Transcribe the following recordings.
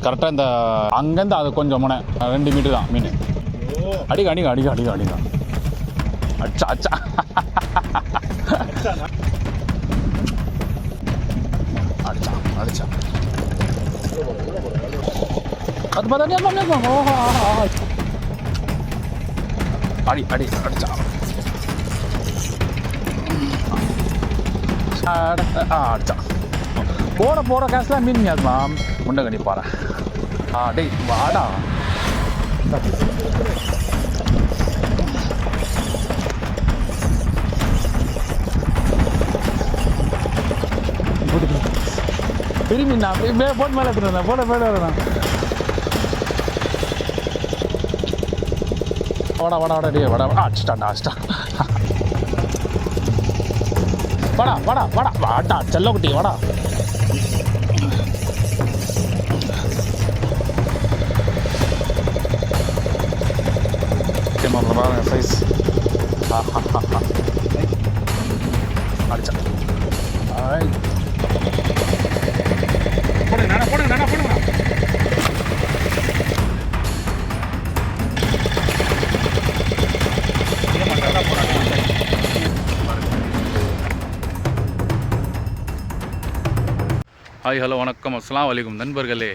கரெக்டாக இந்த அங்கேருந்து அது கொஞ்சம் முனை 2 மீட்டர் தான் மீன். அடிக்க அடிக்க அடிக்க அடிக்க அடிக்க அச்சா அச்சா அடிச்சா அடிச்சா அது பார்த்தா ஓஹோ அடி அடி அடிச்சா அடிச்சா போட போட காசுலாம் மீன் யாருமா முண்டை கண்டிப்பாரு. டேய் வாடா பெரிய மீன் போட்டு மேலே எடுத்துருந்தேன் போட மேலே வரேன். வாடா வாடா வாடா டே வாடா அடிச்சிட்டாண்டா அடிச்சிட்டா வாடா வாடா வாடா வாடா செல்ல குட்டி வாடா. பாருங்க சைஸ் அடிச்சா போடுங்க போடுங்க போடுங்க. ஹாய் ஹலோ வணக்கம் அஸ்ஸலாமு அலைக்கும் நண்பர்களே.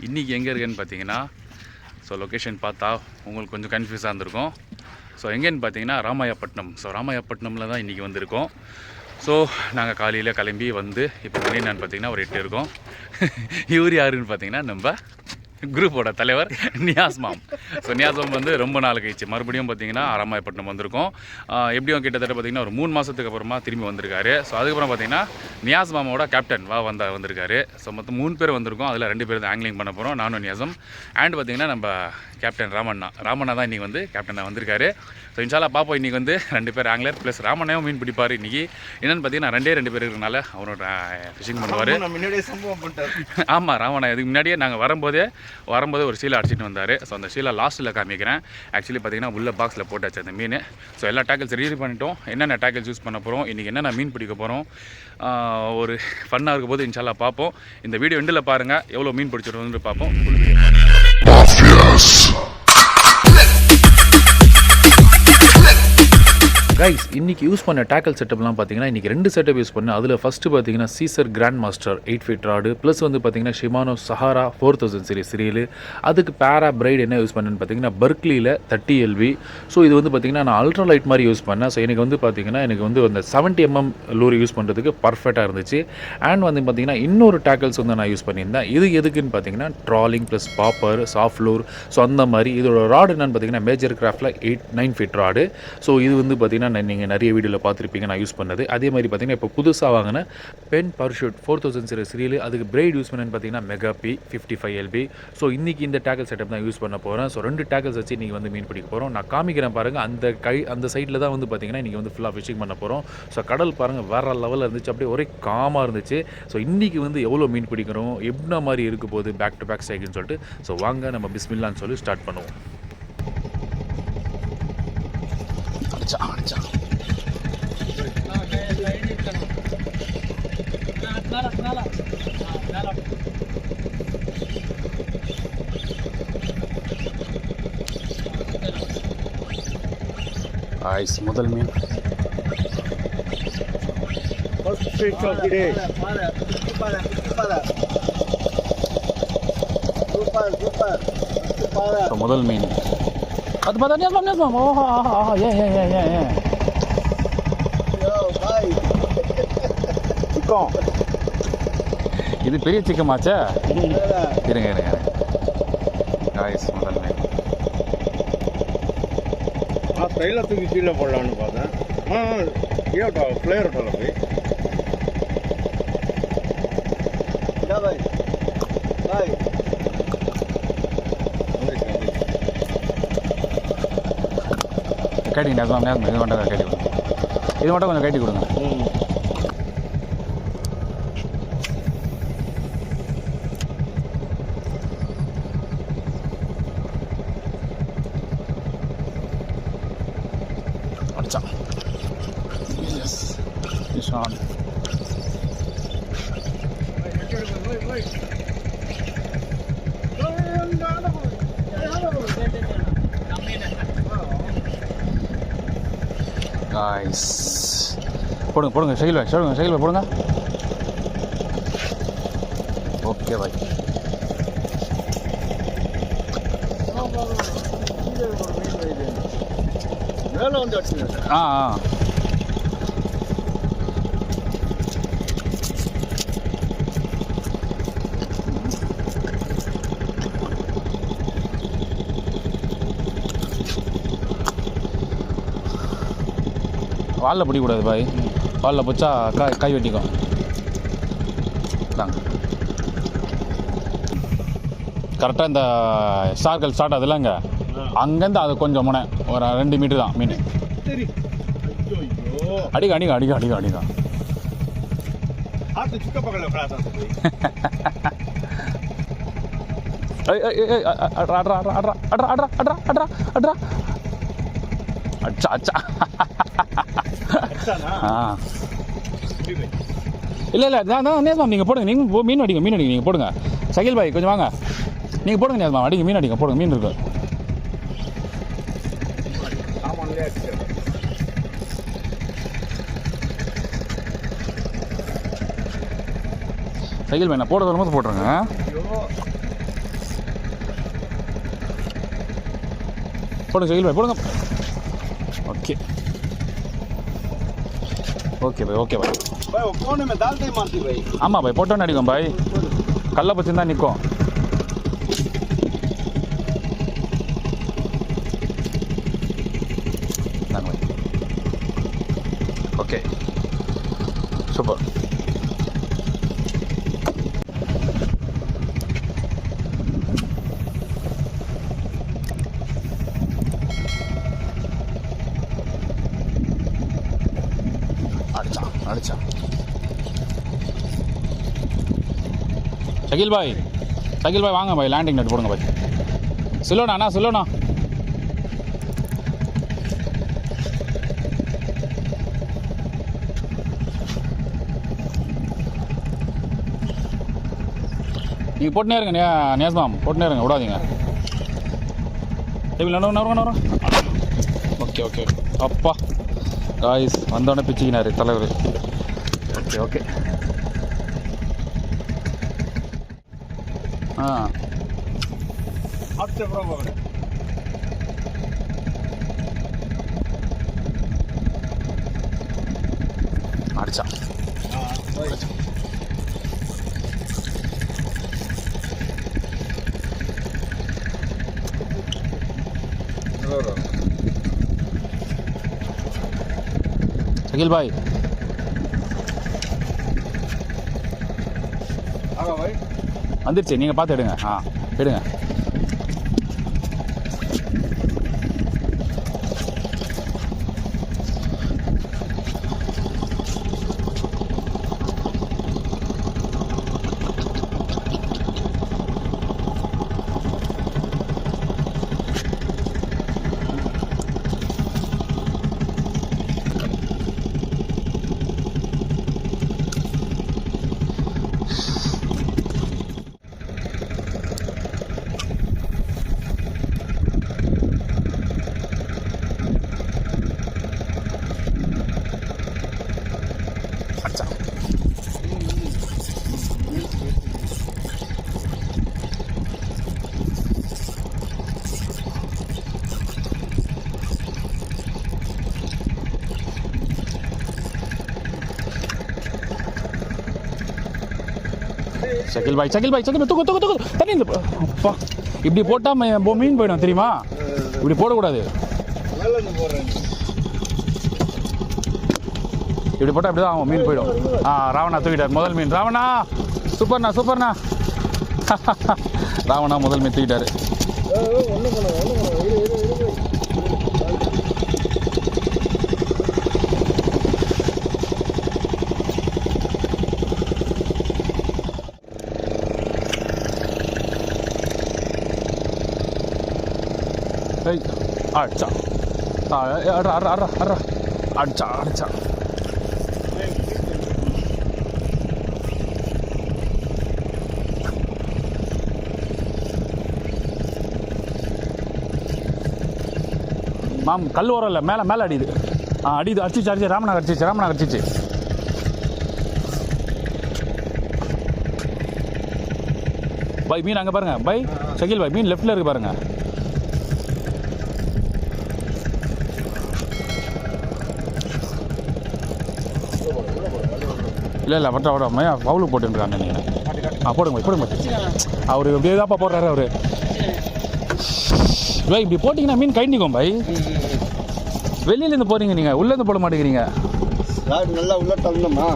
இன்றைக்கி எங்கே இருக்கேன்னு பார்த்தீங்கன்னா, ஸோ லொக்கேஷன் பார்த்தா உங்களுக்கு கொஞ்சம் கன்ஃபியூஸாக இருந்திருக்கும். ஸோ எங்கேன்னு பார்த்தீங்கன்னா ராமாயப்பட்டினம். ஸோ ராமாயப்பட்டினமில் தான் இன்றைக்கி வந்திருக்கோம். ஸோ நாங்கள் காலையில் கிளம்பி வந்து இப்போ மணி என்னன்னு பார்த்தீங்கன்னா ஒரு 8 இருக்கும். இவர் யாருன்னு பார்த்தீங்கன்னா நம்ம குரூப்போட தலைவர் நியாஸ் மாம். ஸோ நியாஸ் மாம் வந்து ரொம்ப நாள் கழிச்சு மறுபடியும் பார்த்தீங்கன்னா ராமாயப்பட்டினம் வந்திருக்கோம். எப்படியும் கிட்டத்தட்ட பார்த்தீங்கன்னா ஒரு 3 மாதத்துக்கு அப்புறமா திரும்பி வந்திருக்காரு. ஸோ அதுக்கப்புறம் பார்த்தீங்கன்னா நியாஸ் மாமோட கேப்டன் வந்திருக்காரு. ஸோ மொத்தம் 3 பேர் வந்திருக்கோம். அதில் 2 பேர் தான் ஆங்கிலிங் பண்ண போகிறோம், நானும் நியாஸும். அண்ட் பார்த்தீங்கன்னா நம்ம கேப்டன் ராமண்ணா தான் இன்றைக்கி வந்து கேப்டனாக வந்திருக்காரு. ஸோ இன்ஷால்லா பார்ப்போம். இன்றைக்கி வந்து 2 பேர் ஆங்கிலர் ப்ளஸ் ராமண்ணையும் மீன் பிடிப்பார். இன்றைக்கி என்னென்னு பார்த்தீங்கன்னா 2 பேர் இருக்கிறனால அவரோட ஃபிஷிங் பண்ணுவார். ஆமாம், ராமண்ணா இதுக்கு முன்னாடியே நாங்கள் வரும்போது ஒரு சீலை அடிச்சிட்டு வந்தார். ஸோ அந்த சீலை லாஸ்ட்டில் காமிக்கிறேன். ஆக்சுவலி பார்த்தீங்கன்னா உள்ள பாக்ஸில் போட்டாச்சு அந்த மீன். ஸோ எல்லா டேக்கிள்ஸ் ரெடி பண்ணிட்டோம். என்னென்ன டேக்கிள்ஸ் யூஸ் பண்ண போகிறோம், இன்றைக்கி என்னென்ன மீன் பிடிக்க போகிறோம், ஒரு ஃபன்னாக இருக்கும் போது இன்ஷால்லா பார்ப்போம். இந்த வீடியோ எண்டில் பாருங்கள், எவ்வளோ மீன் பிடிச்சிட்டு பார்ப்போம். Full video guys. இன்றைக்கி யூஸ் பண்ண டேக்கல் செட்டப்லாம் பார்த்தீங்கன்னா இன்றைக்கி 2 செட்டப் யூஸ் பண்ணேன். அதில் ஃபஸ்ட்டு பார்த்தீங்கன்னா Caesar grand master 8 feet rod plus வந்து பார்த்தீங்கன்னா ஷிமானோ சஹாரா 4000 சீரிஸ் சீரியல். அதுக்கு பேரா பிரைட் என்ன யூஸ் பண்ணேன்னு பார்த்தீங்கன்னா பர்க்லியில் 30 LV. ஸோ இது வந்து பார்த்தீங்கன்னா நான் அல்ட்ரா லைட் மாதிரி யூஸ் பண்ணேன். ஸோ எனக்கு வந்து பார்த்தீங்கன்னா எனக்கு வந்து அந்த 70 mm லூரி யூஸ் பண்ணுறதுக்கு பர்ஃபெக்டாக இருந்துச்சு. அண்ட் வந்து பார்த்தீங்கன்னா இன்னொரு டேக்கல்ஸ் வந்து நான் யூஸ் பண்ணியிருந்தேன். இது எதுக்குன்னு பார்த்தீங்கன்னா ட்ராலிங் ப்ளஸ் பாப்பர் சாஃப்ட் லூர். ஸோ அந்த மாதிரி இதோட ராடு என்னன்னு பார்த்தீங்கன்னா மேஜர் கிராஃப்டில் 9 ஃபீட் ராடு. ஸோ இது வந்து பார்த்தீங்கன்னா நீங்கள் நிறைய வீடியோவில் பார்த்துருப்பீங்க நான் யூஸ் பண்ணது. அதே மாதிரி பார்த்தீங்கன்னா இப்போ புதுசாக வாங்கின பென் பர்ஷூட் 4000 சீரியல். அதுக்கு பிரைட் யூஸ் பண்ணேன்னு பார்த்தீங்கன்னா மெகாபி 55 LB. ஸோ இன்றைக்கி இந்த டேக்கல் செட்டப் தான் யூஸ் பண்ண போகிறேன். ஸோ 2 டேக்கல்ஸ் வச்சு இன்றைக்கி வந்து மீன் பிடிக்க போகிறோம். நான் காமிக்கிறேன் பாருங்கள். அந்த சைடில் தான் வந்து பார்த்தீங்கன்னா இன்றைக்கி வந்து ஃபுல்லாக ஃபிஷிங் பண்ண போகிறோம். ஸோ கடல் பாருங்கள் வேறு லெவலில் இருந்துச்சு, அப்படியே ஒரே காமாக இருந்துச்சு. ஸோ இன்றைக்கி வந்து எவ்வளோ மீன் பிடிக்கிறோம், என்ன மாதிரி இருக்க போகுது பேக் டு பேக் சைக்கிள்னு சொல்லிட்டு ஸோ வாங்க நம்ம பிஸ்மில்லான்னு சொல்லி ஸ்டார்ட் பண்ணுவோம். ஐஸ் முதல் மீன் முதல் மீன் அது பார்த்தா ஓஹோ ஆஹா ஏன் இது பெரிய சிக்கமாச்சா? இருங்க காய்ஸ் முதல் மீன் ஸ்டைலாக தூக்கி கீழே போடலான்னு பார்த்தேன். ஃப்ளேவர் போய் கட்டிங்க இது மட்டும் கட்டி கொடுங்க. இது மட்டும் கொஞ்சம் கட்டி கொடுங்க. அடிச்சா எஸ் நிஷான் காய்ஸ் போடுங்க போடுங்க சைக்கிள் பாய் சொல்லுங்க சைக்கிள் பாய் போடுங்க. Okay bye. மேலே வந்து அடிச்சுங்க. ஆ ஆ வாலில் பிடிக்கக்கூடாது பாய். வாலில் பிடிச்சா கை வெட்டிக்கும். தாங்க கரெக்டாக இந்த சார்கள் ஸ்டார்ட் ஆகுதுல்ல அங்கே அங்கேருந்து அது கொஞ்சம் முனை ஒரு 2 மீட்டர் தான் மீன். சரி. ஐயோ அடிக்க அடிக்க அடிக்க அடிக்க அடிக்க ஆத்து சுக்க பக்கத்தில் பிராசா போய். அட்ரா அட்ரா அட்ரா அட்ரா அட்ரா அட்ரா அட்ரா அட்ரா அட்ரா அச்சா அச்சா. அடிச்சானா? ஆ இப்படி போய். இல்லை இல்லை நான் நேஸ்மா நீங்கள் போடுங்க. நீங்கள் மீன் அடிங்க நீங்கள் போடுங்க. சகில் பாய் கொஞ்சம் வாங்க நீங்கள் போடுங்க. நேஸ்மா அடிங்க மீன் அடிங்க போடுங்க. மீன் இருக்கு. சாமான்லேயே அடிச்சிடும். சகில் பாய் நான் போட வரும்போது போட்டுருங்க. ஐயோ போடுங்க சகில் பாய் போடுங்க. Okay okay bye okay bye. भाई वो कौन है मैं डालते ही मारती भाई. ஆமாம் பாய் போட்டோன்னு அடிக்கும் பாய். கல்லை பற்றி தான் நிற்கும். Okay super. அடிச்சா சகில் பாய் வாங்க பாய். லேண்டிங் நெட் போடுங்க பாய். சொல்லுண்ணா சொல்லுண்ணா. நீங்கள் போட்டுனே இருங்க நேஸ்மாம் போட்டுனே இருங்க விடாதீங்க. நவரும். ஓகே ஓகே அப்பா காய்ஸ் வந்தோடனே பிச்சுக்கினாரு தலைவர். ஓகே ஓகே ஆ आपसे बराबर है. அடிச்சா हाँ भाई. சகில் பாய் आगा भाई. வந்துருச்சு. நீங்கள் பார்த்து எடுங்க. ஆ எடுங்க. சகில் பாய் தூக்கு தண்ணி அப்பா இப்படி போட்டால் மீன் போயிடும் தெரியுமா. இப்படி போடக்கூடாது. மேலே இருந்து போடுறேன். இப்படி போட்டால் இப்படி தான் ஆகும். மீன் போயிடும். ராவணா தூக்கிட்டார் முதல் மீன். ராவணா சூப்பர்ண்ணா ராவணா முதல் மீன் தூக்கிட்டாரு. ஒன்றும் பண்ண அடிச்சா அடிச்சா மேம் கல் வரும் இல்லை மேலே அடியுது. அடிது அடிச்சிச்சு ராமநாக அடிச்சிச்சு பாய் மீன் அங்கே பாருங்க பாய் ஷகில் பாய் மீன் லெஃப்டில் இருக்கு பாருங்க இல்லை வட்ட பவுலுக்கு போட்டுருக்காங்க நீங்கள் போடுங்க அவர் எப்படியே தான்ப்பா போடுறாரு அவர் பாய் இப்படி போட்டிங்கன்னா மீன் கை நிற்கும் பாய் வெளியிலேருந்து போகிறீங்க நீங்கள் உள்ளேருந்து போட மாட்டேங்கிறீங்க நல்லா உள்ள தள்ளணுமா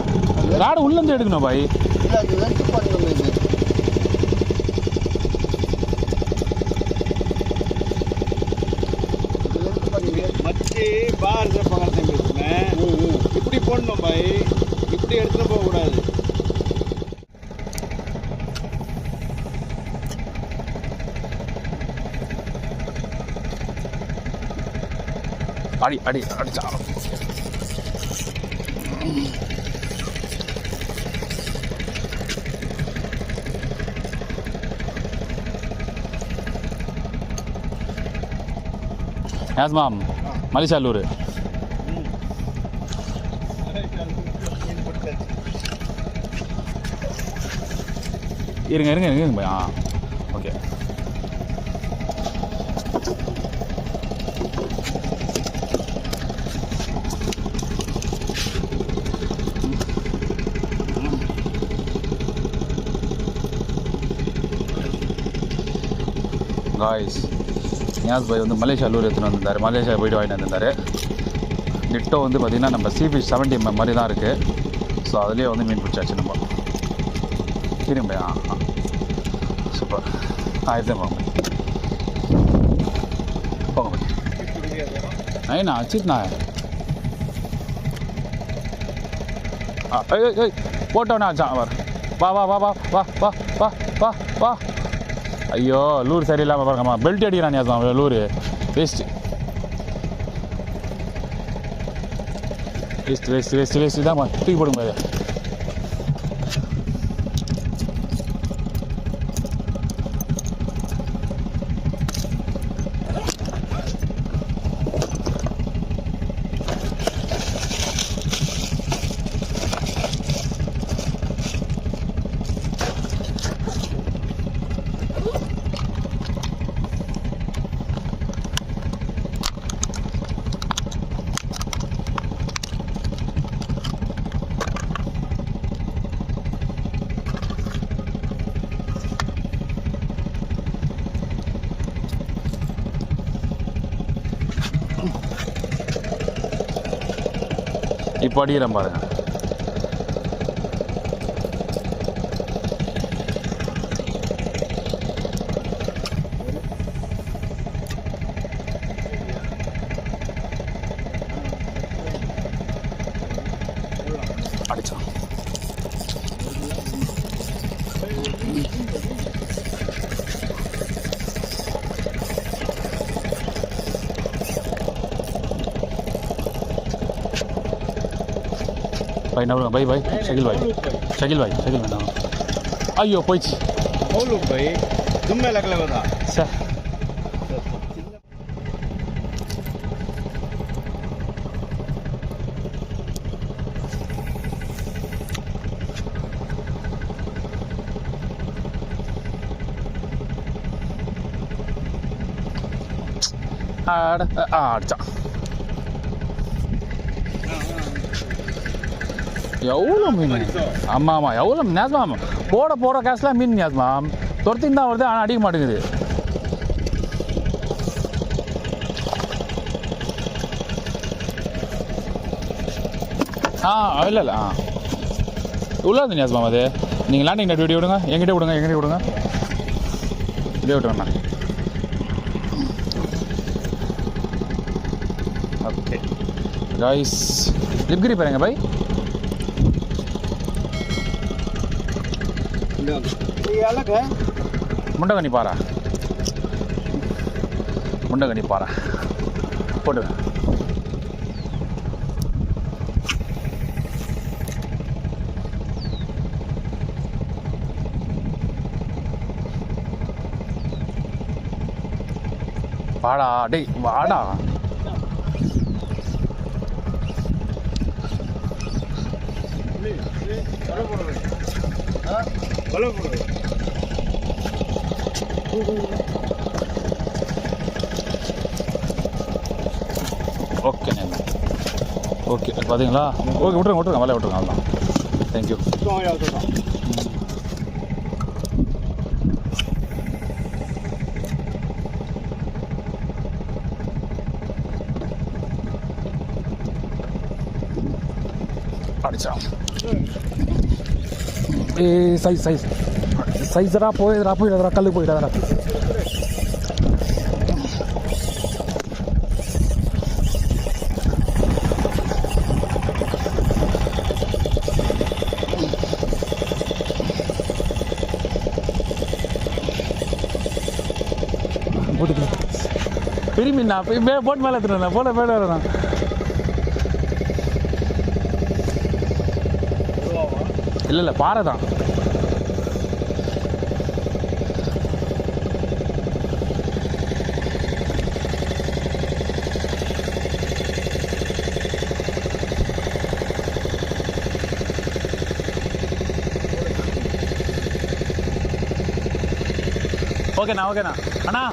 ராடு உள்ளேருந்து எடுக்கணும் பாய் மச்சி பார் இப்படி போடணும் பாய் இப்படி எடுத்துட்டு போக கூடாது அடிச்சா யாஸ்மாம் மலிசாலூர் இருங்க ஆ ஓகே காய்ஸ் நியாஸ் பாய் வந்து மலேசியா லூர் எடுத்துன்னு வந்திருந்தார் மலேசியா போய்ட்டு வாங்கிட்டு வந்திருந்தார் நிட்டோ வந்து பார்த்திங்கன்னா நம்ம சிபிஷ் 70 மாதிரி தான் இருக்குது ஸோ அதுலேயே வந்து மீன் பிடிச்சாச்சு நம்ம இருங்க ஆ சூப்பர் ஆயிரத்தி போங்க போங்க ஐயா அச்சிட்ண்ணா போட்டோண்ணா ஆச்சா அவர் வா வா வா வா வா வா வா வா வா ஐயோ லூர் சரியில்லாமல் பாருங்கம்மா பெல்ட் அடிக்கிறான் லூரு வேஸ்ட் தான்மா தூக்கி போடுங்க இப்போ அடிக்கிறேன் பாருங்க அடிச்சான் भाई नवरा भाई भाई शकील भाई अयो போயிச்சு பவுலுக்கு भाई தும்மே லகலவதா சார் அடிச்சான் எவ்வளோ மீன் ஆமாம் எவ்வளோ நேசமா போட காசுலாம் மீன் நேசமா துரத்தின்னு தான் வருது ஆனால் அடிக்க மாட்டேங்குது இல்லை உள்ள இருந்து நேசமா அது நீங்கள் லேண்டிங் நெட் வீடியோ விடுங்க எங்கிட்ட விடுங்க இதே விட்டுருங்கண்ணா ஓகே गाइस लिपगिरी पाएंगे भाई ये अलग है मुंडगनी पारा போடு வாடா டேய் வாடா बड़ा बोलो ஓகே ஓகே பார்த்தீங்களா? ஓகே விட்ருங்க வலையை விட்ருங்க. அவ்வளோதான். தேங்க்யூ. அடிச்சா சைஸரா போயிடாதரா கல்லு போயிடாதரா. பெரிய மீன் போட் மேலே எடுத்துறேன் போல மேலே வரேன். இல்லை பாறை தான். ஓகேண்ணா அண்ணா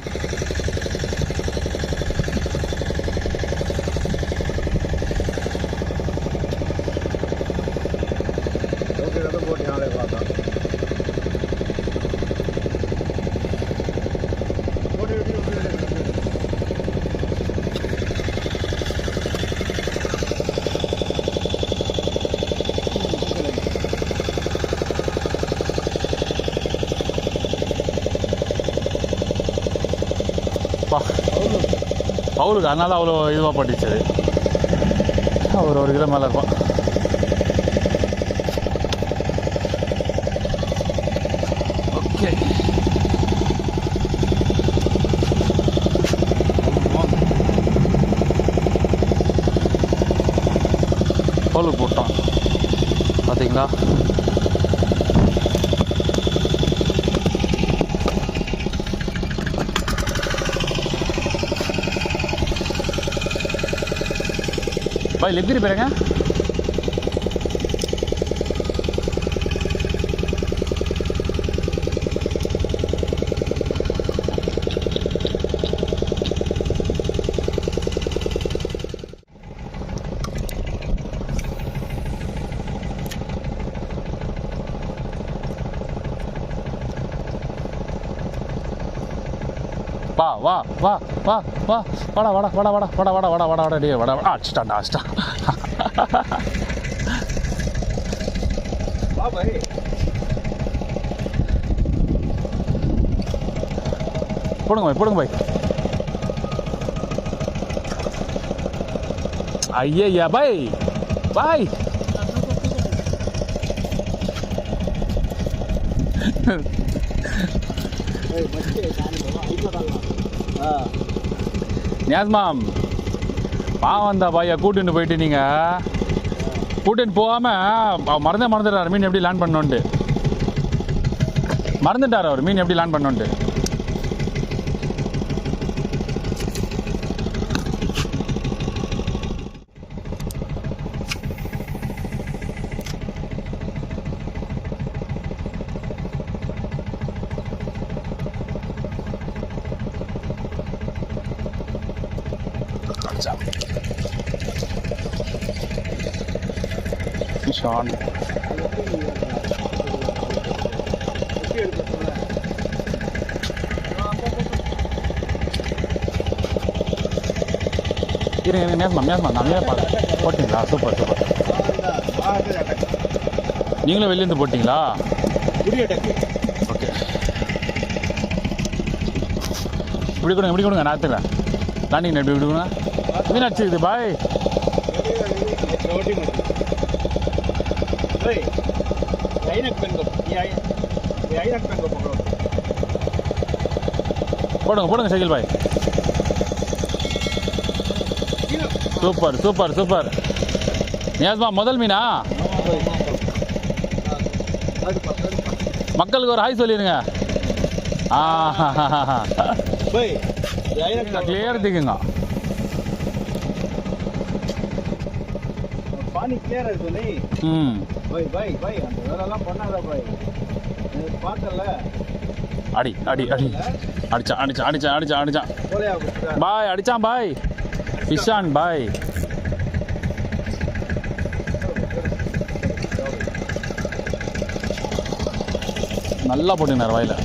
அவளுக்கு அதனால அவ்வளோ இதுவாக பட்டுச்சு. ஒரு கிலோ மேலே இருப்பான். ஓகே பவுலுக்கு போட்டான் பார்த்தீங்களா? பாய் எப்படி போயிருங்க? வா வா வா வா வா வாடா வாடா வாடா வாடா வாடா வாடா வாடா வாடா வாடா டே வாடா அடிச்சிட்டான்டா அடிச்சிட்டான். வா பாய் போடுங்க பாய். ஐயா பாய் பாய் நியாஸ்மாம் பாவம் தான் பாயா கூட்டின்னு போயிட்டு நீங்கள் கூட்டின்னு போகாமல் மறந்துட்டார் மீன் எப்படி லேண்ட் பண்ணோன்ட்டு. மறந்துட்டார் அவர் மீன் எப்படி லேண்ட் பண்ணோன்ட்டு. Fish on. இருங்க மேஸ்மா நம்மளே போட்டிங்களா? சூப்பர் நீங்களும் வெளிலேருந்து போட்டிங்களா? ஓகே இப்படி கொடுங்க நான் எடுத்துக்கிறேன். லாண்டிங் எப்படி கொடுங்க மீன் அடிச்சிருக்குது பாய். போடுங்க சைக்கிள் பாய். சூப்பர் நியாஸ்மா முதல் மீனா? மக்களுக்கு ஒரு ஹாய் சொல்லிடுங்க. क्लियर दिखेगा पानी क्लियर है तो नहीं பாய் பாய் பாய் அந்த வேலைலாம் பண்ணாத பாய். பார்த்தல அடி அடி அடி அடிச்சான் அடிச்சான் அடிச்சான் அடிச்சான் அடிச்சான் போலையா பாய் அடிச்சான் பாய் ஃபிஷான் பாய். நல்லா போட்டுனார் வாயில்.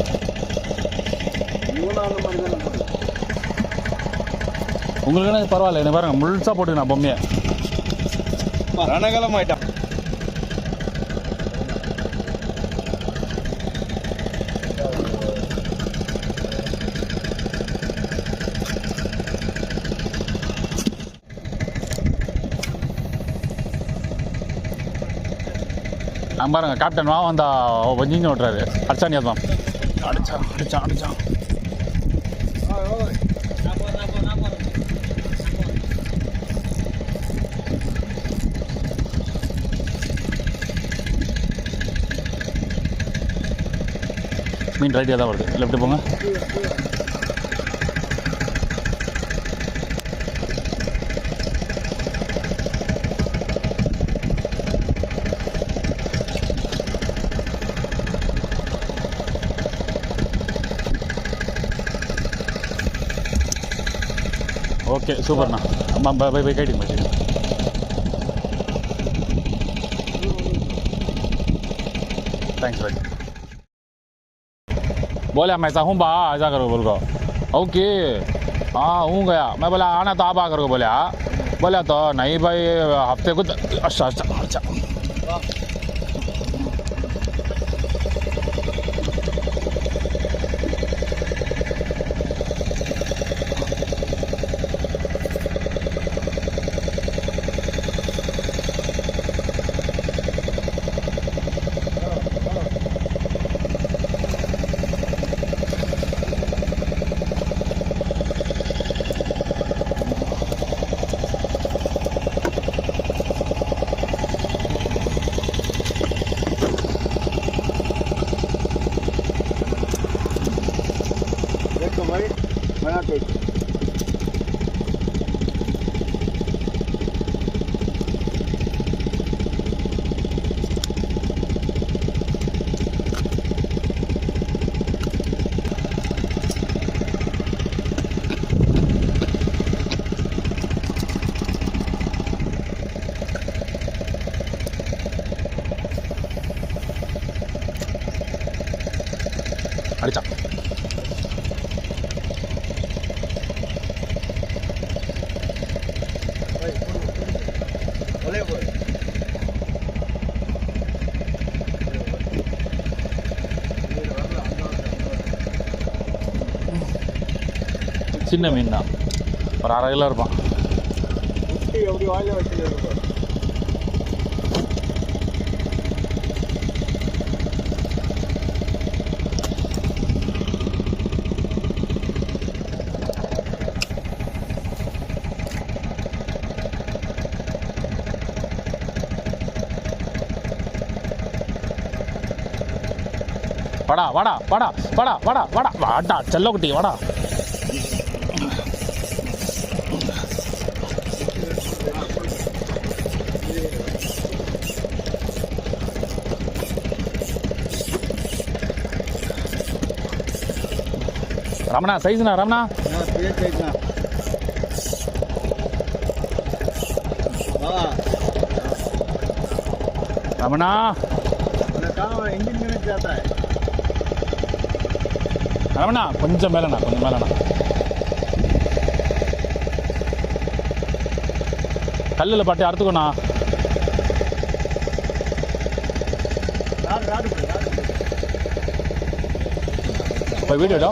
இவனும் அந்த மாதிரி தானே போடுது. உங்களுக்கு பரவாயில்ல, என்ன பாருங்க முழுசாக போட்டுக்கணும் பொம்மையை. ரணகலம் ஆயிட்டான். அங்கே பாருங்க கேப்டன் வா வந்தா வஞ்சிஞ்சு ஓட்டுறாரு. அடிச்சான் தான் அடிச்சான் அடிச்சான் அடிச்சான். மீன் ரைட்டியாக தான் வருது. லெஃப்ட்டு போங்க. ஓகே சூப்பர்ண்ணா. பை பை கைட்டிங் வச்சுக்கோங்க. थैंक्स भाई. बोले मैं ऐसा हूँ बा ऐसा करो बोल को. ओके हाँ हूँ गया. मैं बोला आना तो आप आ करो बोले. बोला तो नहीं भाई हफ्ते को. अच्छा अच्छा अच्छा देखो भाई बना के அடிச்சான். बोले बोले சின்ன மீன் தான், ஒரு 1/2 கிலோ இருப்பான். குட்டி எப்படி வாயில வச்சிருக்கோம். வாடா வாடா வாடா வாடா வாடா வாடா வாடா செல்ல குட்டி வாடா. ரமணா சைஸ்ண்ணா ரமணா. பெரிய சைஸ்னா வா ரமணா मैं कहाँ इंजन में जाता है. ரமணா கொஞ்சம் மேலண்ணா கொஞ்சம் மேலண்ணா. கல்லில் பட்டி அறுத்துக்கோண்ணா. राड राड போய் வீடியோ எடு.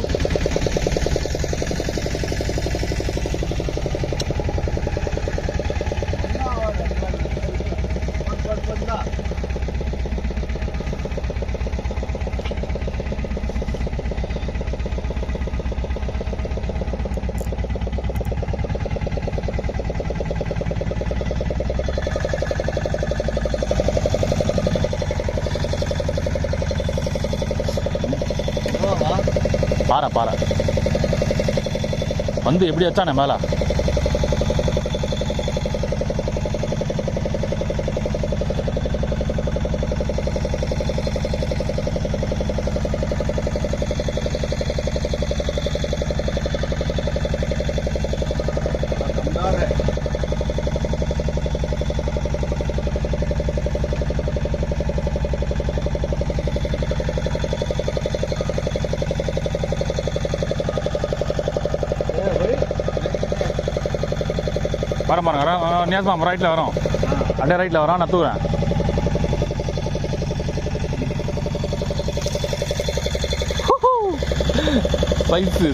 பாறை பாறை வந்து எப்படி வச்சானே மேலே. வர பாருங்க நியாசமா ரைட்டில் வரோம் அப்படியே ரைட்டில் வரோம் நான் தூக்குறேன்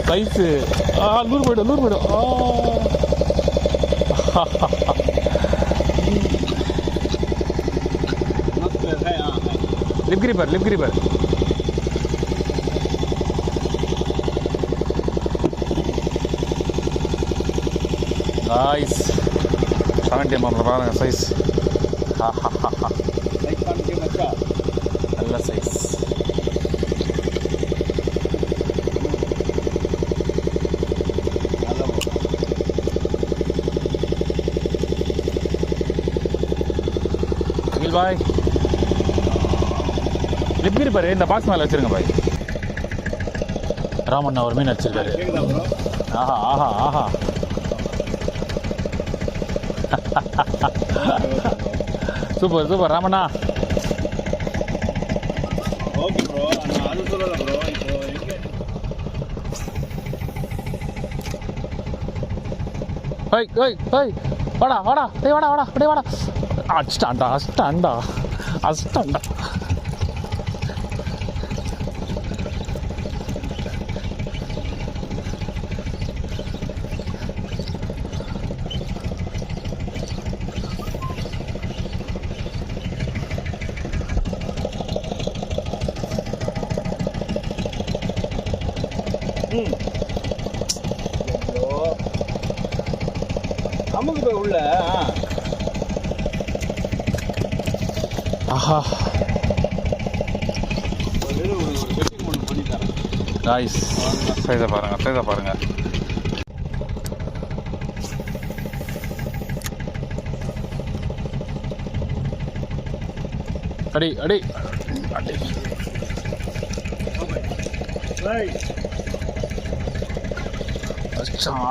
சைஸு நூறு போய்டும் லிப் கிரிப்பர் நைஸ் 70 mm பாருங்க சைஸ் நல்ல சைஸ் அகில் பாய் லிப் கிரிப்பர் இந்த பாக்ஸ் மேலே வச்சிருங்க பாய் ராமண்ணா ஒரு மீன் வச்சிருக்காரு ஆஹா சூப்பர் ராமண்ணா ஓகே ப்ரோ நான் அது சொல்லல ப்ரோ இப்போ எங்க வாடா டேய் வாடா அஷ்டாண்டா அமுக்கு போய் உள்ள ஆஹா ஒரு செட்டிங் ஒன்று பண்ணி தரேன் நைஸ் சைஸை பாருங்க அடி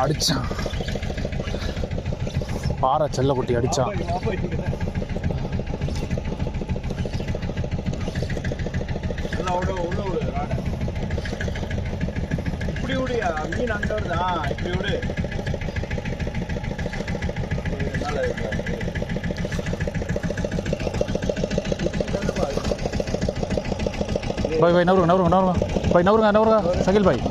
அடிச்சான் பாறை செல்லக்குட்டி அடிச்சான் இப்படி விடியா மீன் அங்கே வருதா இப்படி விடு பாய் நவருங்க சகில் பாய்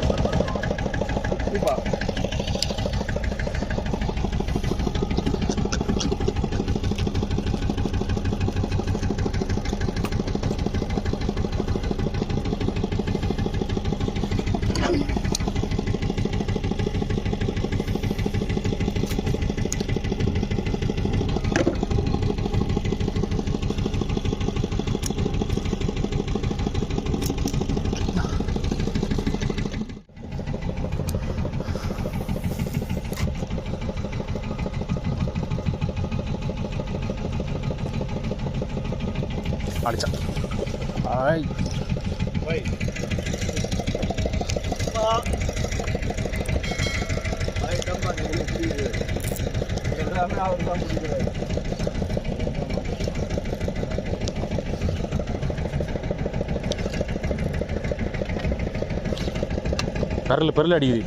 அடிச்சான் ஆய் பெரல் அடிக்குது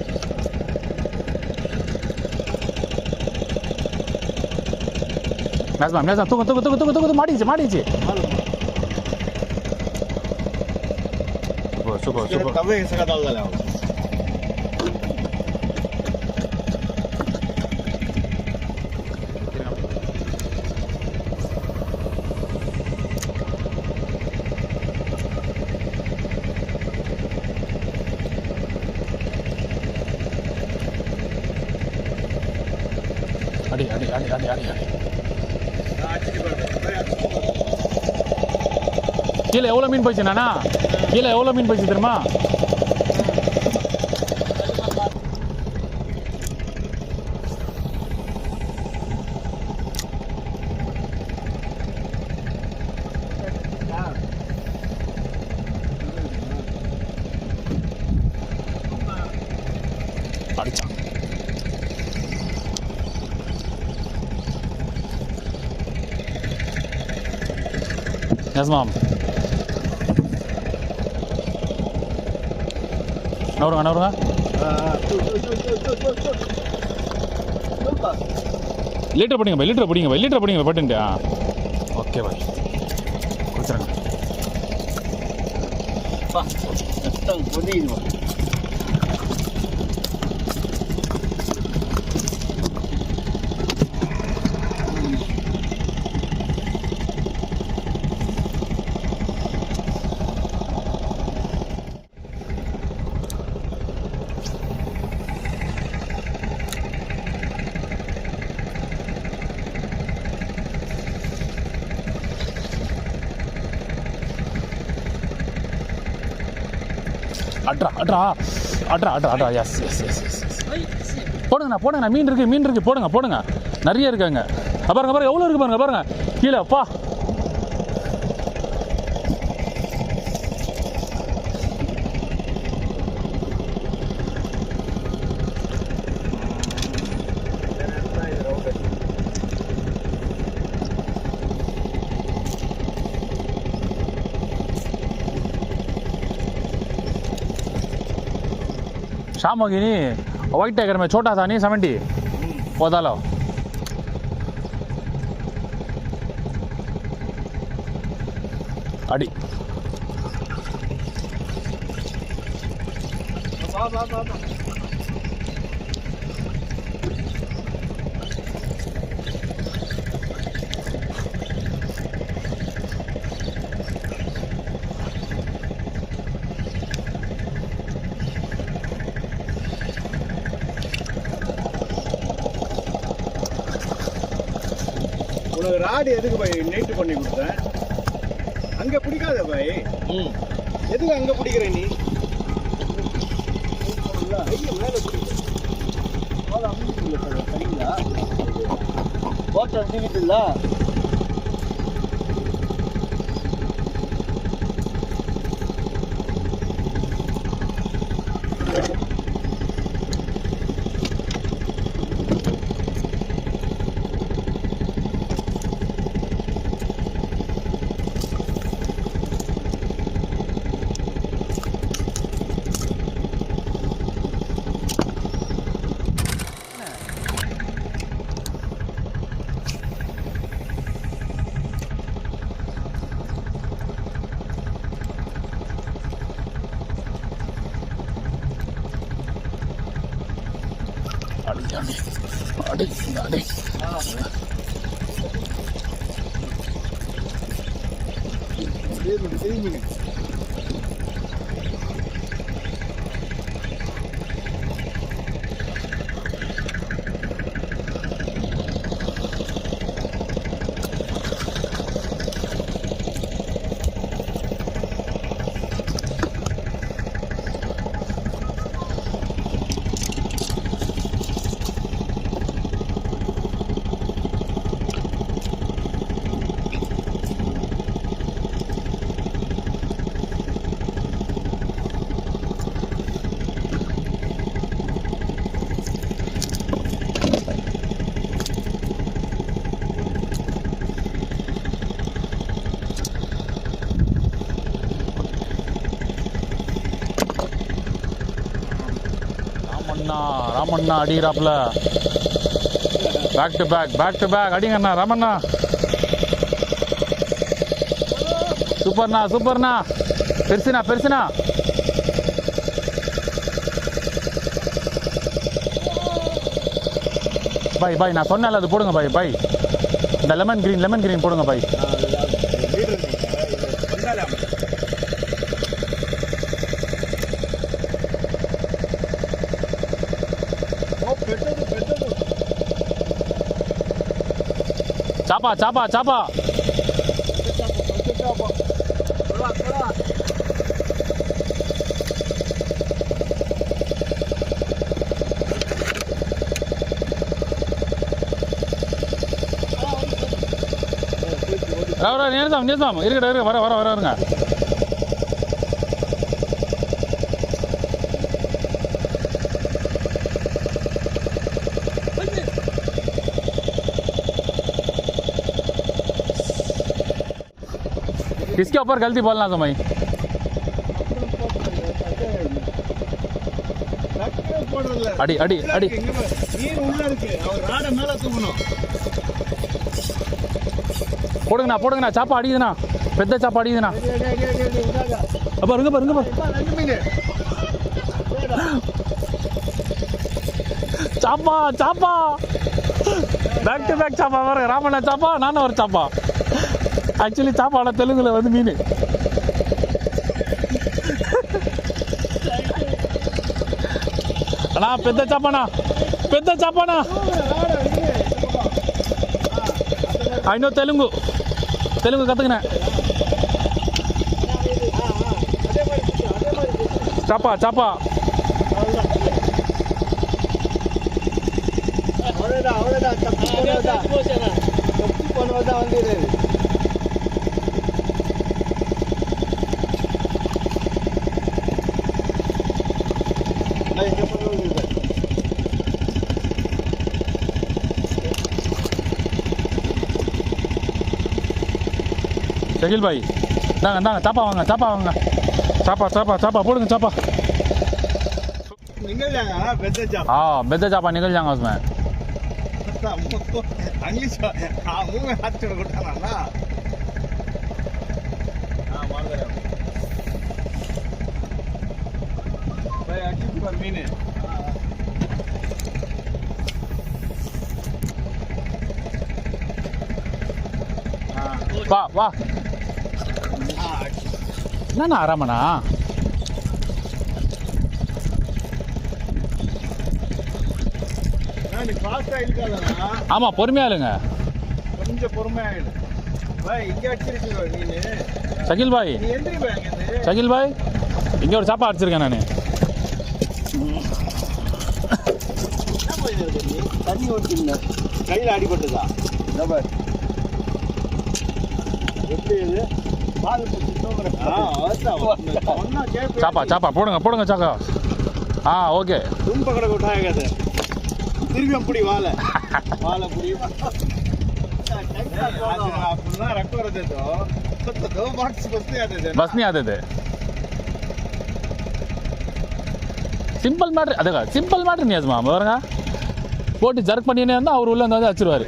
மேசம் தூக்கு மாட்டிச்சு சூப்பர் तवे इसका डाल डाला அடி கீழே எவ்வளோ மீன் போயிடுச்சு நானா கீழே எவ்வளோ மீன் போயிடுச்சு தெரியுமா அடிச்சான் Yes, mom. நவருங்க लीटर पड़ेंगे भाई, लीटर पड़ेंगे भाई, लीटर पड़ेंगे भाई, पटेंगे। हाँ ओके भाई, कुछ அட்ரா அட்ரா அட்ரா அட்ரா அட்ரா எஸ் எஸ் எஸ் எஸ் போடுங்கண்ணா போடுங்கண்ணா, மீன் இருக்குது போடுங்க போடுங்க, நிறைய இருக்காங்க. பாருங்க பாருங்க எவ்வளோ இருக்குது பாருங்க, பாருங்க கீழே அப்பா. शाम होगी नी, वाइट टाइगर में छोटा था नहीं 70 पौधा लो। अड़ी உனக்கு ராடு எதுக்கு பாய் நைட்டு பண்ணி கொடுத்தேன்? அங்கே பிடிக்காத பாய். எதுக்கு அங்கே பிடிக்கிற நீ? மேலே சரிங்களா? போட்டோ அடிக்கிட்டுல अड़ी अड़ी ராமண்ணா அடிக்கிறாப்புல. பேக் டு பேக் அடிங்கண்ணா ராமண்ணா. சூப்பர்ண்ணா பெருசுண்ணா பாய் நான் சொன்னேன்ல அது போடுங்க பாய் இந்த லெமன் கிரீன் போடுங்க பாய். चापा நிறுத்தம் இருக்க வரங்க. किसके ऊपर गलती बोलना तुम्हें? போடுறதில்ல. அடி அடி அடி. இங்க பாரு, மீன் உள்ள இருக்கு. அவர் ராட மேல தூக்கணும். போடுங்கண்ணா போடுங்கண்ணா, சாப்பா அடிக்குதுண்ணா, பெத்த சாப்பா அடிக்குதுண்ணா. அப்பா இருங்க பாரு, இருங்க பாரு. 2 மீன். சாப்பா சாப்பா, பேக் டு பேக் சாப்பா. பாருங்க, ராமண்ணா சாப்பா, நானும் ஒரு சாப்பா. ஆக்சுவலி சாப்பாட தெலுங்குல வந்து மீன். அண்ணா பெத்த சாப்பாண்ணா, பெத்த சாப்பாண்ணா. இன்னும் தெலுங்கு தெலுங்கு கற்றுக்கினேன். சாப்பா சாப்பா. அவ்வளோதான் தப்பி போனதான் வந்து சகில் பாய், இந்தாங்க இந்தாங்க, சாப்பா வாங்க, சாப்பா வாங்க. சாப்பா சாப்பா சாப்பா போடுங்க சாப்பா. निकल जाएगा ना बेदे चाप हाँ बेदे चापा निकल जाएगा उसमें. इंग्लिश हाँ मुंह में हाथ छोड़ उठाना ना. हाँ मार दे भाई अच्छी पर मीन है. वाह वाह. ना ना आरामना. நீ ஃபாஸ்டா இழுக்காதடா. ஆமா பொறுமையா இல்லைங்க, கொஞ்சம் பொறுமையா இழு. பாய் இங்க அடிச்சிருக்கீங்க மீன். சகில் பாய், நீ எந்திரி பாய் அங்க இருந்து. சகில் பாய், இங்கே ஒரு சாப்பா அடிச்சிருக்கேன் நான். என்ன போய் நீ தண்ணி ஊத்திங்க. கையில அடிபட்டதா? இந்த பாய். எப்படி இது? பால் குடிச்சு தூங்குற. ஒண்ணா கேப். சாப்பா சாப்பா போடுங்க போடுங்க சாக்கா. ஆ ஓகே. तुम पकड़ के उठाएगा तो फिर भी हम पूरी वाल है पूरी अपना रखो रहते तो 2 बॉक्स बस नहीं आते थे बस नहीं आते थे. சிம்பிள் மேட்ரு அதுக்கா, சிம்பிள் மேட்ரு நியாசமா பாருங்க. போட்டு ஜர்க் பண்ணினே இருந்தால் அவர் உள்ள வந்து வச்சிருவாரு.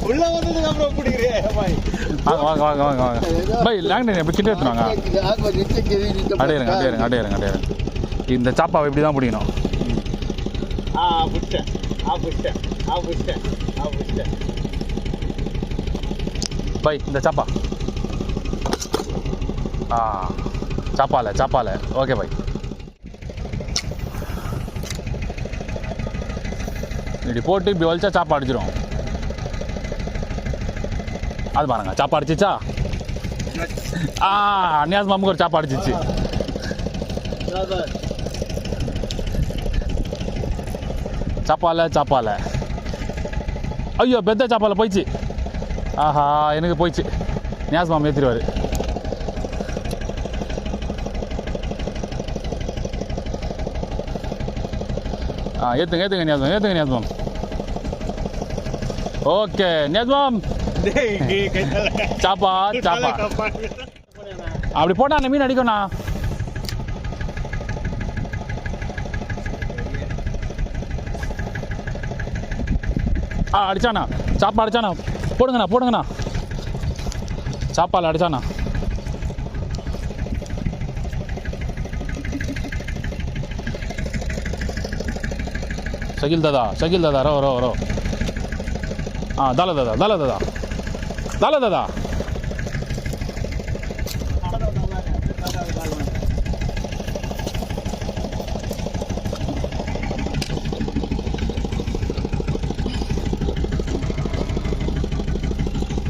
உள்ள வந்ததுக்கு அப்புறம் பிடிக்கிறே பாய். வாங்க வாங்க வாங்க வாங்க வாங்க பாய். லேண்ட் எப்படி கிட்ட எடுத்துனாங்க. அடையிறங்க அடையிறங்க அடையிறங்க அடையிறங்க. இந்த சாப்பாவை இப்படி தான் பிடிக்கணும். புடிச்சேன் புடிச்சேன் புடிச்சேன் புடிச்சேன் பாய். இந்த சாப்பா சாப்பால சாப்பால. Okay bye. இப்படி போட்டு இப்படி வலிச்சா சாப்பா அடிச்சிடும். அது பாருங்க சாப்பா அடிச்சிச்சா. அந்நியாசம் மாமுக்கு ஒரு சாப்பா அடிச்சிச்சு. சாப்பால சாப்பால. ஐயோ பெத்த சாப்பால போயிடுச்சு. ஆஹா எனக்கு போயிடுச்சு. நியாஸ் மாமா ஏற்றிடுவார். ஏற்றுங்க ஏற்றுங்க நியாஸ் ஏற்றுங்க நியாஸ் மாம். ஓகே நியாஸ் மாம். சாப்பா சாப்பா அப்படி போட்டா அந்த மீன் அடிக்கணா. அடிச்சானா சாப்பா அடிச்சானா. போடுங்கண்ணா போடுங்கண்ணா. சாப்பால் அடிச்சானா. सगिल दादा रो रो रो. दाला दादा दाला दादा दाला दादा.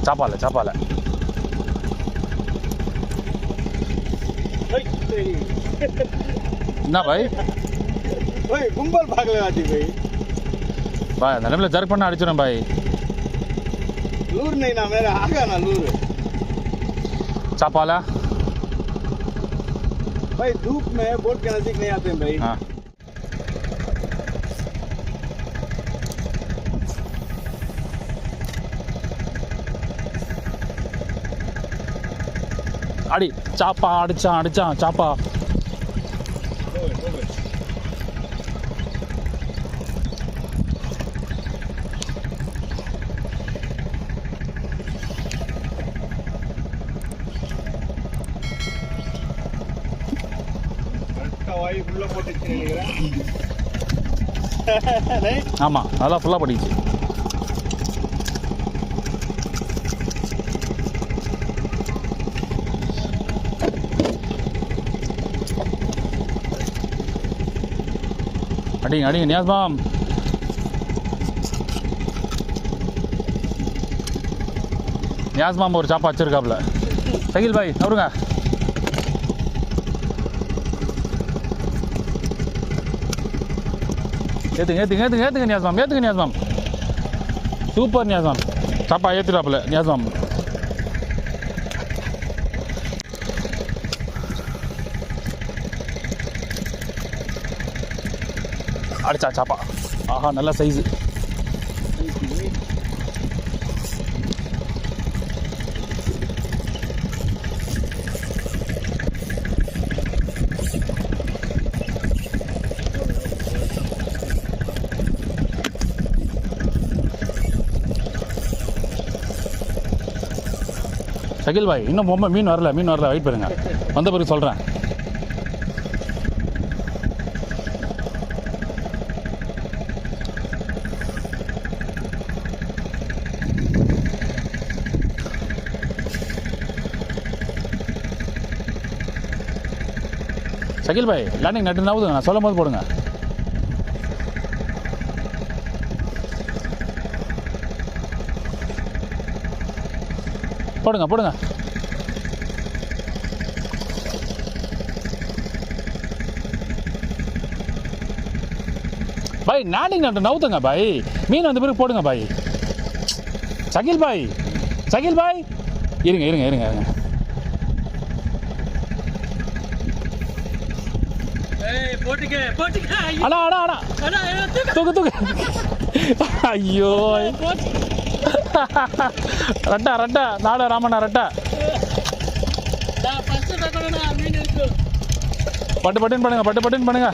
चापाले चापाले. ना भाई भाई गुंबल भाग लगा दी भाई. भाई नले में जर्क पड़ना अड़चना भाई. लूर नहीं ना मेरा आगा ना लूर. चापाला भाई धूप में बोट के नजदीक नहीं आते हैं भाई. हाँ அடி சாப்பா அடிச்சான் சாப்பா. வாய்க்குள்ள போட்டுச்சு நினைக்கிறேன். ஆமாம் அதெல்லாம் ஃபுல்லாக படிச்சு. அடிங்க நியாஸ்மாம். நியாஸ்மாம் ஒரு சாப்பா வச்சிருக்காப்புல. சகில் பாய் அவருங்க. ஏற்றுங்க நியாஸ்மாம். சூப்பர் நியாஸ்மாம். சாப்பா ஏற்றுறாப்புல நியாஸ்மாம். அடிச்சா சாப்பா. ஆஹா நல்ல சைஸு. சகில் பாய் இன்னும் ரொம்ப மீன் வரல வெயிட் பண்ணுங்க, வந்த பிறகு சொல்கிறேன். சகில் பாய் லேண்டிங் நட்டு நவுதுங்க, நான் சொல்லும் போது போடுங்க. போடுங்க. பாய் லேண்டிங் நட்டு நவுத்துங்க பாய், மீன் வந்த பிறகு போடுங்க பாய். சகில் பாய் இருங்க. அண்ணா தூக்கு. ஐயோ ரெட்டா நாட ராமண்ணா ரெட்டா. பட்டுன்னு பண்ணுங்க.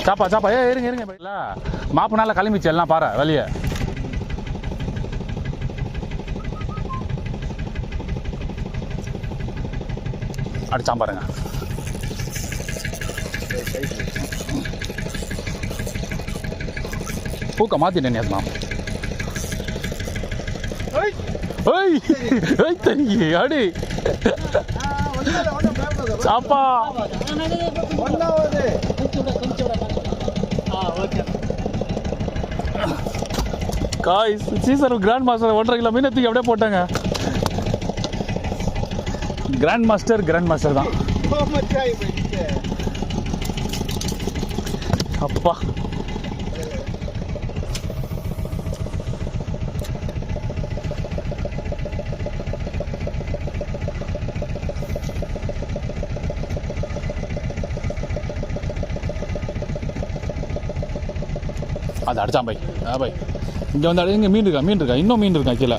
சாப்பா இருங்க. மாப்பு நாள கிளம்பிச்சு எல்லாம் பாரு வெளியே. அடிச்சான் பாருங்க. பூக்க மாத்திட்டேன் நியாஸ்மா. அடி சாப்பா. Guys season grand master 1.5 kilo மீன் தூக்கி அப்படியே போட்டாங்க. கிராண்ட் மாஸ்டர் தான். அப்பா அது அடிச்சான் பாய். பாய் இங்கே வந்து அடிங்க. மீன் இருக்கா இன்னும் மீன் இருக்கா கீழே.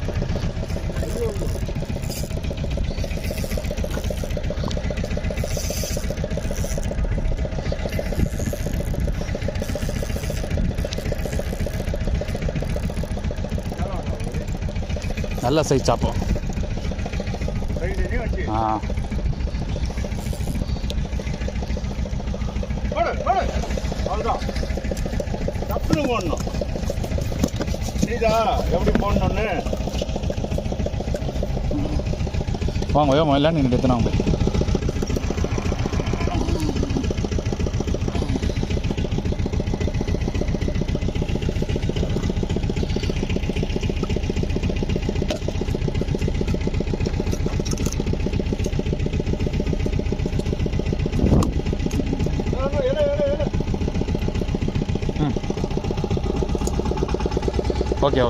நல்ல சைஸ் சாப்போம். போடணும் நீதா எப்படி போடணும்னு வாங்க எல்லாம் நீங்கள் எடுத்துனாங்க. ஓகே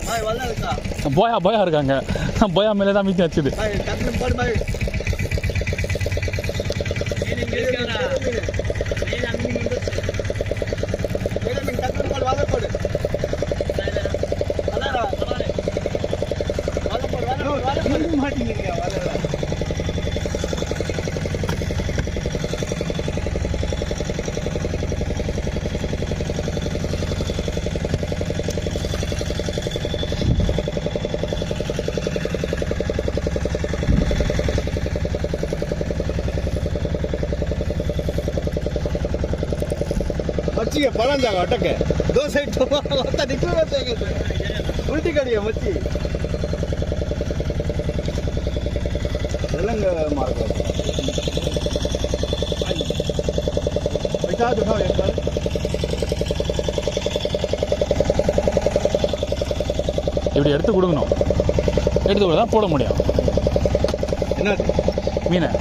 பாய் வல்ல இருக்கா போயா இருக்காங்க. போயா மேலே தான் மீன் வச்சுது. பாய் டக்குனு போடு பாய். நீங்க இருக்கறா. நீ அங்க வந்து மீன் டக்குனு போடு வல்ல போடு. வல்லடா சவாரே. வல்ல போடு மாட்டீங்க வல்ல. मच्छी के बड़ा जाएगा अटक है 2 साइड तो होता निकल जाते हैं उल्टी करी है मच्छी लंग मार कर बेटा दिखाओ एक बार இப்படி எடுத்து கொடுக்கணும். எடுத்து கொடுத்தா போட முடியும். என்ன மீனை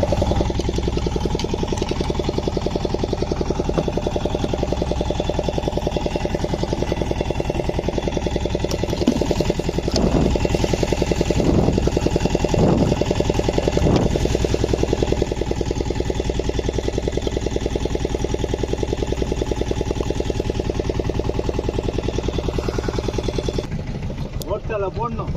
ஓட்டல போடணும்.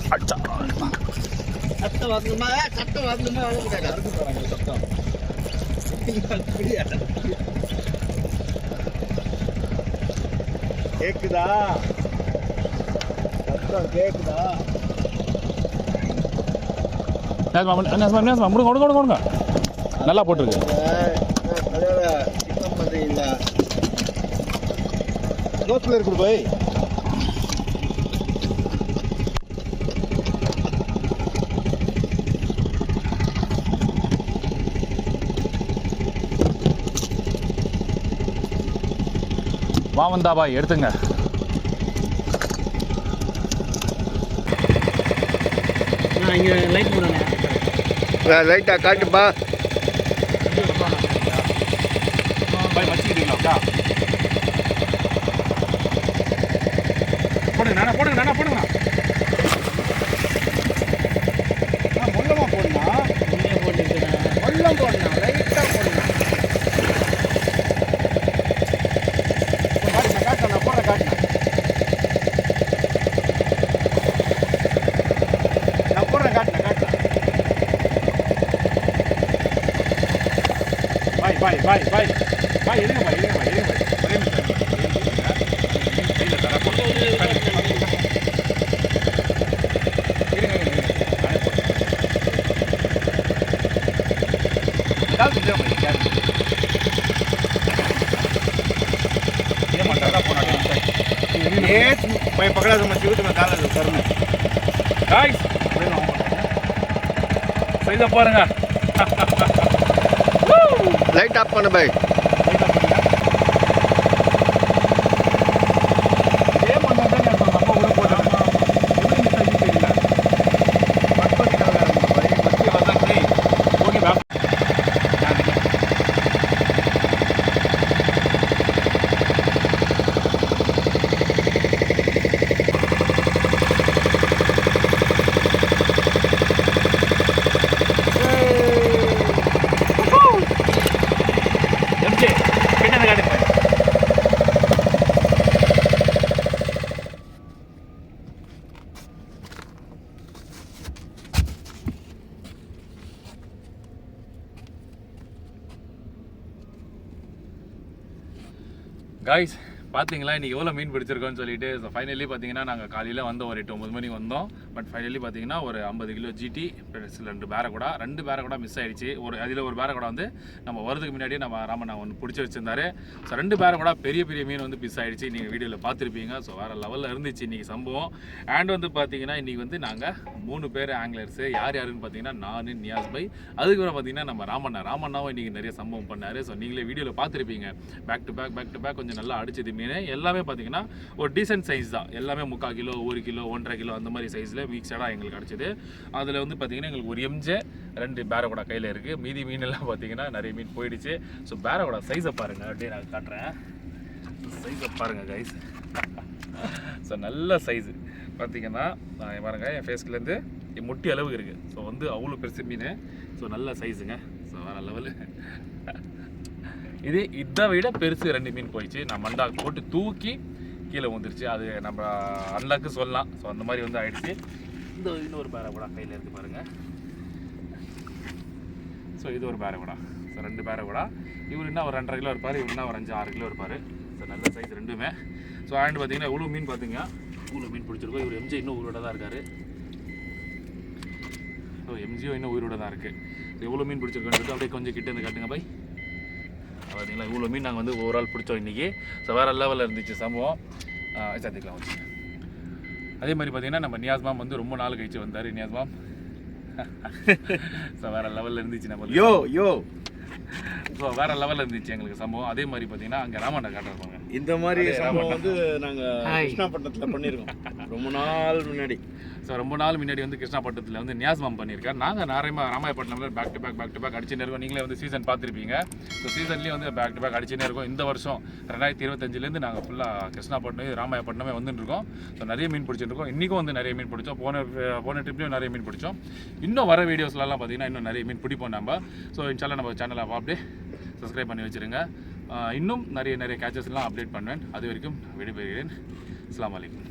சட்டம் வரணுமா சட்டம் கேக்குதா சத்தம் கேக்குதா கொடுங்க. நல்லா போட்டிருக்கு. சிக்கன் பண்ணுறீங்களா நோட்டில் இருக்குது போய் வா வந்தா பாய் எடுத்துங்க. இங்கே லைட் போடுங்க. லைட்டாக காட்டுப்பா. பாய் வச்சுக்கிட்டீங்களா? போடுங்க முள்ளமா போடணும். இங்கே போட்டுக்கிறேன். முள்ளம் போடணும். லைட்டாக போடணும். காட்டுறேன் காட்டுறேன் நான் போடுறேன் காட்டுறேன் பாய் இருங்க பாய் ஒரே நிமிஷம் கையில் தர போட்டு मैं पकड़ा तो मछली तो मैं डाल दूं सर में गाइस सही தான் பாருங்க लाइट ऑफ பண்ணு भाई गाइस பார்த்தீங்களா இன்றைக்கி எவ்வளோ மீன் பிடிச்சிருக்கோன்னு சொல்லிட்டு ஸோ ஃபைனலி பார்த்தீங்கன்னா நாங்கள் காலையில் வந்தோம் ஒரு 8-9 மணிக்கு வந்தோம். பட் ஃபைனலி பார்த்தீங்கன்னா ஒரு 50 கிலோ ஜிடி ப்ளஸ் 2 பேரக்கூடா மிஸ் ஆகிடுச்சு. அதில் ஒரு பேரக்கூடா வந்து நம்ம வரதுக்கு முன்னாடியே நம்ம ராமண்ணா ஒன்று பிடிச்சி வச்சிருந்தாரு. ஸோ 2 பேரக்கூடா பெரிய மீன் வந்து மிஸ் ஆகிடுச்சு. நீங்கள் வீடியோவில் பார்த்துருப்பீங்க. ஸோ வேறு லெவலில் இருந்துச்சு இன்றைக்கி சம்பவம். அண்ட் வந்து பார்த்தீங்கன்னா இன்றைக்கி வந்து நாங்கள் 3 பேர் ஆங்கிலர்ஸு. யாருன்னு பார்த்தீங்கன்னா நான், நியாஸ் பை, அதுக்கப்புறம் பார்த்தீங்கன்னா நம்ம ராமண்ணாவும் இன்றைக்கி நிறைய சம்பவம் பண்ணார். ஸோ நீங்களே வீடியோவில் பார்த்துருப்பீங்க. பேக் டு பேக் கொஞ்சம் நல்லா அடிச்சது மீன் எல்லாமே பார்த்தீங்கன்னா ஒரு டீசென்ட் சைஸ் தான். எல்லாமே 3/4 கிலோ 1 கிலோ 1.5 கிலோ அந்த மாதிரி சைஸில் மிக்சடாக எங்களுக்கு கிடச்சிது. அதில் வந்து பார்த்தீங்கன்னா எங்களுக்கு ஒரு எம்ஜே 2 பேரகோடா கையில் இருக்குது. மீதி மீன் எல்லாம் பார்த்தீங்கன்னா நிறைய மீன் போயிடுச்சு. ஸோ பேரகோடா சைஸை பாருங்கள், அப்படியே நான் காட்டுறேன். சைஸை பாருங்கள் கைஸ். ஸோ நல்ல சைஸு பார்த்தீங்கன்னா பாருங்கள், என் ஃபேஸ்லேருந்து முட்டி அளவுக்கு இருக்குது. ஸோ வந்து அவ்வளோ பெருசு மீன். ஸோ நல்ல சைஸுங்க. ஸோ வேறு லெவலு. இதை விட பெருசு 2 மீன் போயிடுச்சு. நான் மண்டா போட்டு தூக்கி கீழே வந்துருச்சு. அது நம்ம அன்லாக்கு சொல்லலாம். ஸோ அந்த மாதிரி வந்து ஆயிடுச்சு. இந்த இன்னொரு பேரகோடா கையில் இருக்குது பாருங்கள். ஸோ இது ஒரு பேரகோடா. ஸோ 2 பேரகோடா. இவர் என்ன ஒரு 2.5 கிலோ இருப்பார், இவர் என்ன ஒரு 5-6 கிலோ இருப்பார். ஸோ நல்ல சைஸ் ரெண்டுமே. ஸோ ஆண்டு பார்த்தீங்கன்னா இவ்வளோ மீன் பார்த்துங்க, இவ்வளோ மீன் பிடிச்சிருக்கோம். இவர் எம்ஜி இன்னும் உயிரோட தான் இருக்கார். ஸோ எம்ஜியும் இன்னும் உயிரோட தான் இருக்குது. ஸோ எவ்வளோ மீன் பிடிச்சிருக்கோன்னு சொல்லிட்டு அப்படியே கொஞ்சம் கிட்ட இருந்து காட்டுங்க பை. பார்த்தீங்களா இவ்வளோ மீன் நாங்கள் வந்து ஓவரால் பிடிச்சோம் இன்றைக்கி. ஸோ வேறு லெவலில் இருந்துச்சு சம்பவம். சத்திக்கலாம் வச்சு. அதே மாதிரி பார்த்தீங்கன்னா நம்ம நியாஸ் மாம் வந்து ரொம்ப நாள் கழிச்சு வந்தார். நியாஸ் மாம் ஸோ வேறு லெவலில் இருந்துச்சு நம்ம. யோ ஸோ வேறு லெவலில் இருந்துச்சு எங்களுக்கு சம்பவம். அதே மாதிரி பார்த்தீங்கன்னா அங்கே ராமாண்டா காட்டுறாங்க. இந்த மாதிரி சம்பவம் வந்து நாங்கள் கிருஷ்ணாபட்டினத்தில் பண்ணியிருக்கோம் ரொம்ப நாள் முன்னாடி. ஸோ ரொம்ப நாள் முன்னாடி வந்து கிருஷ்ணாபட்டினத்தில் வந்து நியாஸ் மாம் பண்ணியிருக்கார். நாங்கள் ராமாயப்பட்டினத்தில் பேக் டு பேக் அடிச்சுன்னு இருக்கோம். நீங்களே வந்து சீசன் பார்த்துருப்பீங்க. ஸோ சீசன்லேயும் வந்து பேக் டு பேக் அடிச்சுன்னே இருக்கோம். இந்த வருஷம் 2025 நாங்கள் ஃபுல்லாக கிருஷ்ணாபட்டினம் ராமாயப்பட்டினமே வந்துட்டு இருக்கோம். ஸோ நிறைய மீன் பிடிச்சிருக்கோம். இன்றைக்கும் வந்து நிறைய மீன் பிடிச்சோம். போன ட்ரிப்லேயும் நிறைய மீன் பிடிச்சோம். இன்னும் வர வீடியோஸ்லாம் பார்த்தீங்கன்னா இன்னும் நிறைய மீன் பிடிப்போம் நம்ம. ஸோ இன்ஷால்லா நம்ம சேனலை அப்படியே சப்ஸ்கிரைப் பண்ணி வச்சுருங்க. இன்னும் நிறைய கேச்சஸ்லாம் அப்டேட் பண்ணுவேன். அது வரைக்கும் விடைபெறுகிறேன். அஸ்ஸலாமு அலைக்கும்.